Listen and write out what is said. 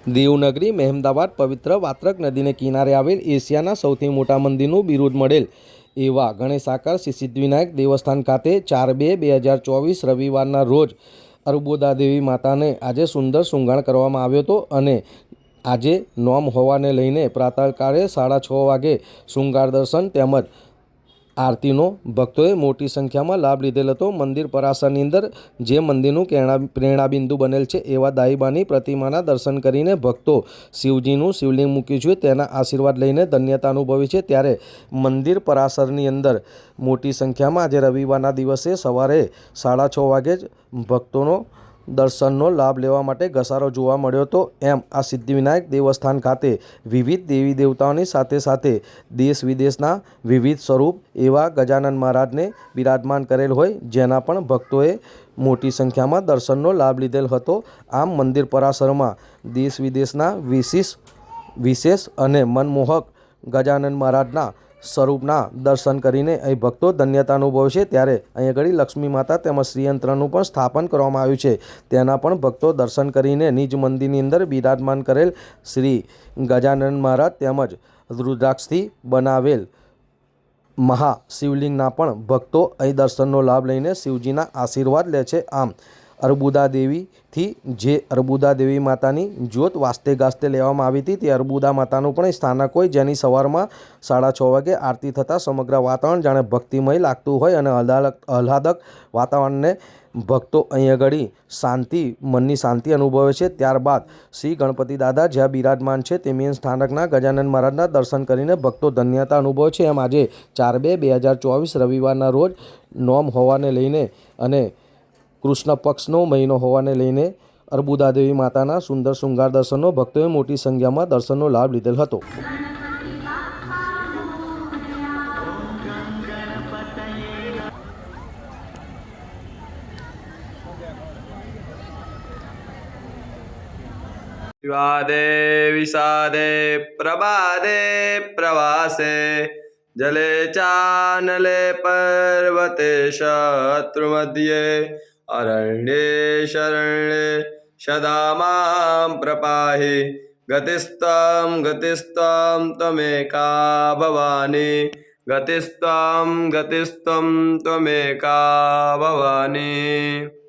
દેવનગરી મહેમદાવાદ પવિત્ર વાત્રક નદીને કિનારે આવેલ એશિયાના સૌથી મોટા મંદિરનું બિરુદ મળેલ એવા ગણેશાકાર શ્રી સિદ્ધિવિનાયક દેવસ્થાન ખાતે 4/2/2024 રવિવારના રોજ અર્બુદાદેવી માતાને આજે સુંદર શૃંગાર કરવામાં આવ્યો હતો અને આજે નોમ હોવાને લઈને પ્રાતઃકાળે 6:30 વાગે શૃંગાર દર્શન તેમજ આરતીનો ભક્તોએ મોટી સંખ્યામાં લાભ લીધેલ હતો। મંદિર પરાસરની અંદર જે મંદિરનું પ્રેરણાબિંદુ બનેલ છે એવા દાઈબાની પ્રતિમાના દર્શન કરીને ભક્તો શિવજીનું શિવલિંગ મૂક્યું છે તેના આશીર્વાદ લઈને ધન્યતા અનુભવી છે। ત્યારે મંદિર પરાસરની અંદર મોટી સંખ્યામાં આજે રવિવારના દિવસે સવારે 6:30 વાગે જ ભક્તોનો દર્શનનો લાભ લેવા માટે ઘસારો જોવા મળ્યો હતો। એમ આ સિદ્ધિવિનાયક દેવસ્થાન ખાતે વિવિધ દેવી દેવતાઓની સાથે સાથે દેશ વિદેશના વિવિધ સ્વરૂપ એવા ગજાનન મહારાજને બિરાજમાન કરેલ હોય જેના પણ ભક્તોએ મોટી સંખ્યામાં દર્શનનો લાભ લીધેલ હતો। આમ મંદિર પરાસરમાં દેશ વિદેશના વિશેષ અને મનમોહક ગજાનન મહારાજના સ્વરૂપના દર્શન કરીને અહીં ભક્તો ધન્યતા અનુભવે છે। ત્યારે અહીં આગળ લક્ષ્મી માતા તેમજ શ્રીયંત્રનું પણ સ્થાપન કરવામાં આવ્યું છે તેના પણ ભક્તો દર્શન કરીને નિજ મંદિરની અંદર બિરાજમાન કરેલ શ્રી ગજાનન મહારાજ તેમજ રુદ્રાક્ષથી બનાવેલ મહાશિવલિંગના પણ ભક્તો અહીં દર્શનનો લાભ લઈને શિવજીના આશીર્વાદ લે છે। આમ અર્બુદા દેવીથી જે અર્બુદા દેવી માતાની જ્યોત વાસ્તે ગાસ્તે લેવામાં આવી હતી તે અર્બુદા માતાનું પણ સ્થાનક હોય જેની સવારમાં 6:30 વાગે આરતી થતાં સમગ્ર વાતાવરણ જાણે ભક્તિમય લાગતું હોય અને આહલાદક વાતાવરણને ભક્તો અહીં આગળ મનની શાંતિ અનુભવે છે। ત્યારબાદ શ્રી ગણપતિ દાદા જ્યાં બિરાજમાન છે તે મેન સ્થાનકના ગજાનન મહારાજના દર્શન કરીને ભક્તો ધન્યતા અનુભવે છે। એમ આજે 4/2/2024 રવિવારના રોજ નોમ હોવાને લઈને અને કૃષ્ણ પક્ષનો મહિનો હોવાને લઈને અર્બુદા દેવી માતાના સુંદર શૃંગાર દર્શનનો ભક્તોએ મોટી સંખ્યામાં દર્શનનો લાભ લીધેલ હતો। વિવાદે વિષાદે પ્રબાદે પ્રવાસે જલે ચાનલે પર્વતે શત્રુમધ્યે અરણ્યે શરણ્યે સદા માં પ્રપાહી ગતિસ્ત્વં ત્વમેકા ભવાની ગતિસ્ત્વં ત્વમેકા ભવાની।